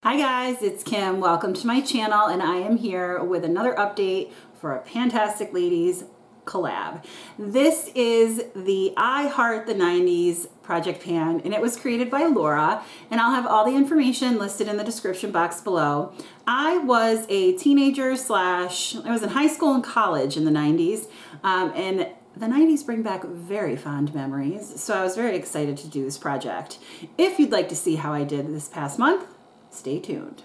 Hi guys, it's Kim. Welcome to my channel, and I am here with another update for a Fantastic Ladies collab. This is the I Heart the 90s project pan, and it was created by Laura, and I'll have all the information listed in the description box below. I was a teenager I was in high school and college in the 90s, and the 90s bring back very fond memories, so I was very excited to do this project. If you'd like to see how I did this past month, stay tuned.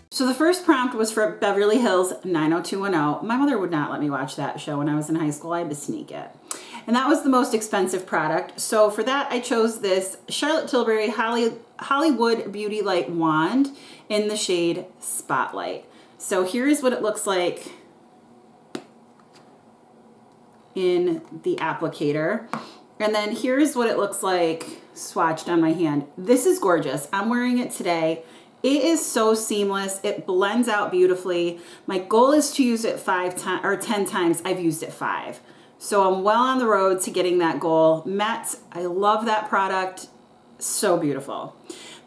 So the first prompt was for Beverly Hills 90210. My mother would not let me watch that show when I was in high school. I had to sneak it. And that was the most expensive product. So for that, I chose this Charlotte Tilbury Hollywood Beauty Light Wand in the shade Spotlight. So here's what it looks like in the applicator. And then here's what it looks like swatched on my hand. This is gorgeous. I'm wearing it today. It is so seamless. It blends out beautifully. My goal is to use it 10 times. I've used it 5. So I'm well on the road to getting that goal met. I love that product. So beautiful.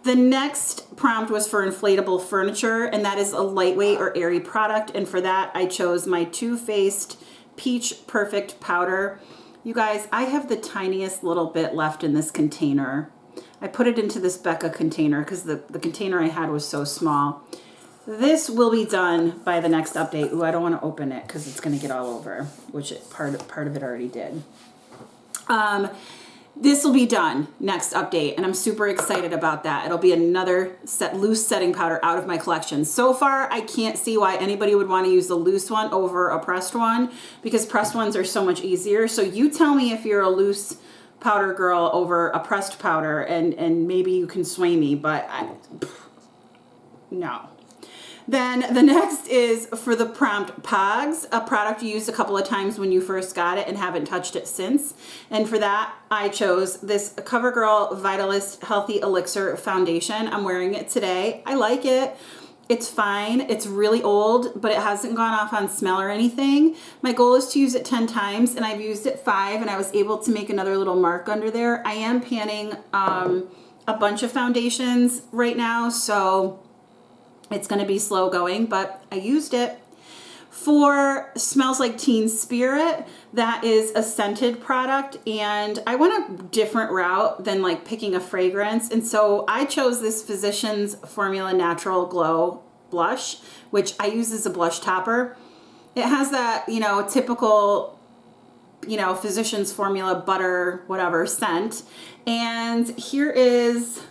The next prompt was for inflatable furniture, and that is a lightweight or airy product. And for that, I chose my Too Faced Peach Perfect Powder. You guys, I have the tiniest little bit left in this container. I put it into this Becca container because the container I had was so small. This will be done by the next update. Ooh, I don't want to open it because it's going to get all over, which part of it already did. This will be done next update, and I'm super excited about that. It'll be another loose setting powder out of my collection. So far, I can't see why anybody would want to use the loose one over a pressed one, because pressed ones are so much easier. So you tell me if you're a loose powder girl over a pressed powder, and maybe you can sway me, but no. Then the next is for the prompt Pogs, a product you used a couple of times when you first got it and haven't touched it since. And for that, I chose this CoverGirl Vitalist Healthy Elixir Foundation. I'm wearing it today. I like it. It's fine. It's really old, but it hasn't gone off on smell or anything. My goal is to use it 10 times, and I've used it 5, and I was able to make another little mark under there. I am panning a bunch of foundations right now, so it's going to be slow going, but I used it. For Smells Like Teen Spirit, that is a scented product, and I went a different route than like picking a fragrance, and so I chose this Physicians Formula Natural Glow blush, which I use as a blush topper. It has that, typical, Physicians Formula butter, whatever scent, and here is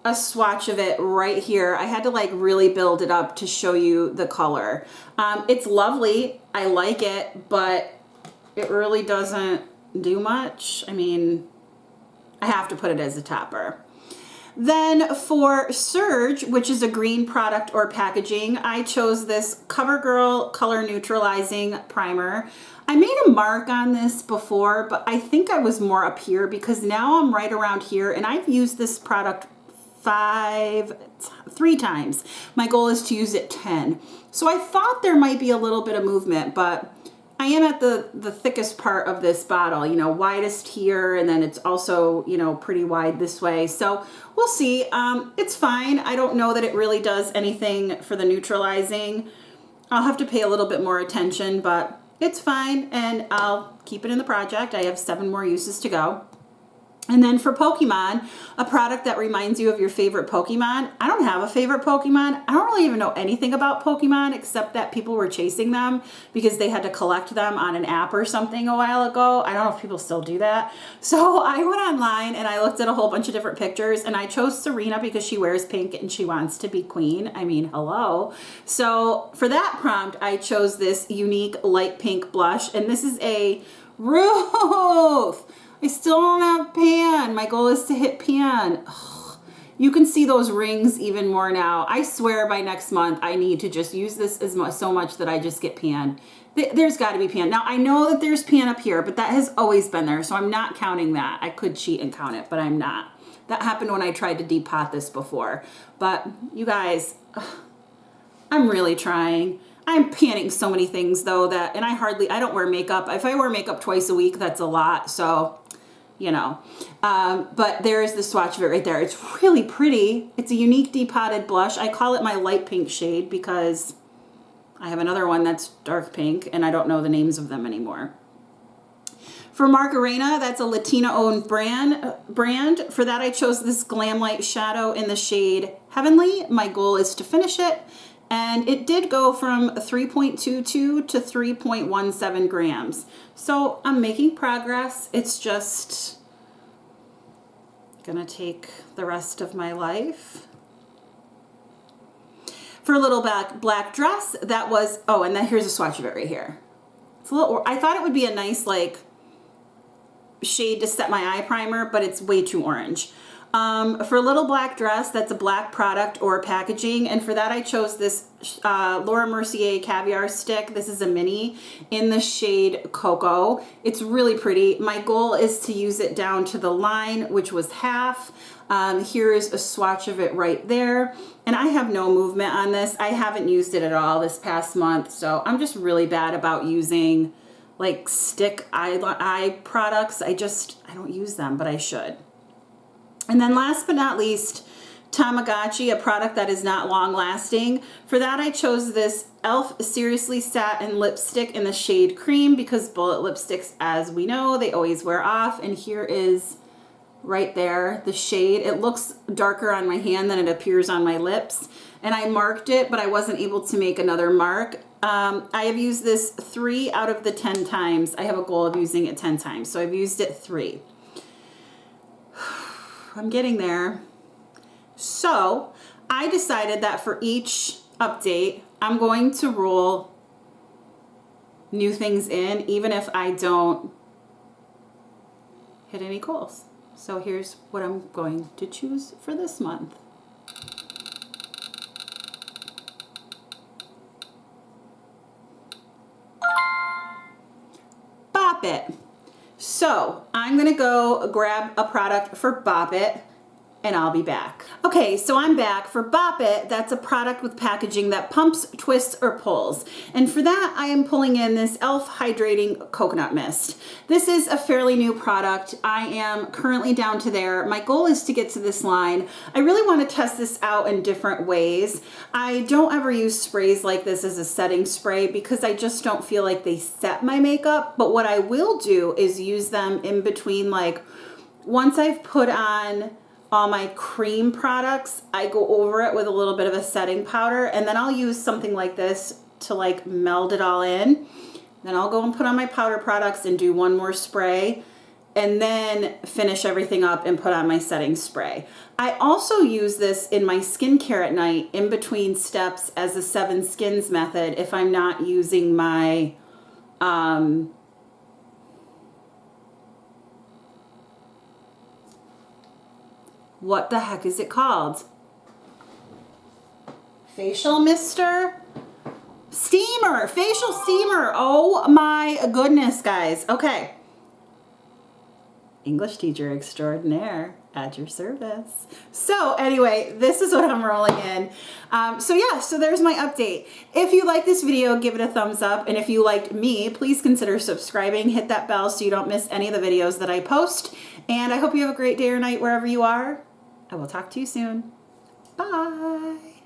a swatch of it right here. I had to like really build it up to show you the color. It's lovely. I like it, but it really doesn't do much. I mean, I have to put it as a topper. Then for Surge, which is a green product or packaging, I chose this CoverGirl Color Neutralizing Primer. I made a mark on this before, but I think I was more up here because now I'm right around here, and I've used this product 3 times. My goal is to use it 10. So I thought there might be a little bit of movement, but I am at the thickest part of this bottle, widest here, and then it's also, pretty wide this way. So we'll see. It's fine. I don't know that it really does anything for the neutralizing. I'll have to pay a little bit more attention, but it's fine, and I'll keep it in the project. I have 7 more uses to go. And then for Pokemon, a product that reminds you of your favorite Pokemon. I don't have a favorite Pokemon. I don't really even know anything about Pokemon except that people were chasing them because they had to collect them on an app or something a while ago. I don't know if people still do that. So I went online and I looked at a whole bunch of different pictures, and I chose Serena because she wears pink and she wants to be queen. I mean, hello. So for that prompt, I chose this unique light pink blush, and this is a Ruth. I still don't have pan. My goal is to hit pan. Ugh. You can see those rings even more now. I swear by next month, I need to just use this so much that I just get pan. There's got to be pan. Now, I know that there's pan up here, but that has always been there, so I'm not counting that. I could cheat and count it, but I'm not. That happened when I tried to depot this before. But you guys, I'm really trying. I'm panning so many things though that, and I don't wear makeup. If I wear makeup twice a week, that's a lot. So, you know, but there is the swatch of it right there. It's really pretty. It's a unique depotted blush. I call it my light pink shade because I have another one that's dark pink and I don't know the names of them anymore. For Margarena, that's a Latina-owned brand. For that, I chose this Glam Light Shadow in the shade Heavenly. My goal is to finish it. And it did go from 3.22 to 3.17 grams. So I'm making progress. It's just gonna take the rest of my life. For a little black dress, that was, oh, and then here's a swatch of it right here. It's a little, I thought it would be a nice like shade to set my eye primer, but it's way too orange. For a little black dress, that's a black product or packaging, and for that I chose this Laura Mercier Caviar Stick. This is a mini in the shade Cocoa. It's really pretty. My goal is to use it down to the line, which was half. Here is a swatch of it right there, and I have no movement on this. I haven't used it at all this past month, so I'm just really bad about using like stick eye products. I don't use them, but I should. And then last but not least, Tamagotchi, a product that is not long lasting. For that, I chose this e.l.f. Seriously Satin Lipstick in the shade Cream because bullet lipsticks, as we know, they always wear off. And here is right there, the shade. It looks darker on my hand than it appears on my lips. And I marked it, but I wasn't able to make another mark. I have used this 3 out of the 10 times. I have a goal of using it 10 times, so I've used it 3. I'm getting there. So I decided that for each update, I'm going to roll new things in, even if I don't hit any goals. So here's what I'm going to choose for this month. Bopit. So I'm gonna go grab a product for Bopit and I'll be back. Okay, so I'm back. For Bopit, that's a product with packaging that pumps, twists, or pulls. And for that, I am pulling in this e.l.f. Hydrating Coconut Mist. This is a fairly new product. I am currently down to there. My goal is to get to this line. I really want to test this out in different ways. I don't ever use sprays like this as a setting spray because I just don't feel like they set my makeup. But what I will do is use them in between, like once I've put on all my cream products, I go over it with a little bit of a setting powder, and then I'll use something like this to like meld it all in. Then I'll go and put on my powder products and do one more spray, and then finish everything up and put on my setting spray. I also use this in my skincare at night in between steps as a 7 skins method if I'm not using my what the heck is it called? Facial mister? Steamer, facial steamer. Oh my goodness, guys. Okay. English teacher extraordinaire at your service. So anyway, this is what I'm rolling in. So there's my update. If you like this video, give it a thumbs up. And if you liked me, please consider subscribing. Hit that bell so you don't miss any of the videos that I post. And I hope you have a great day or night wherever you are. I will talk to you soon. Bye.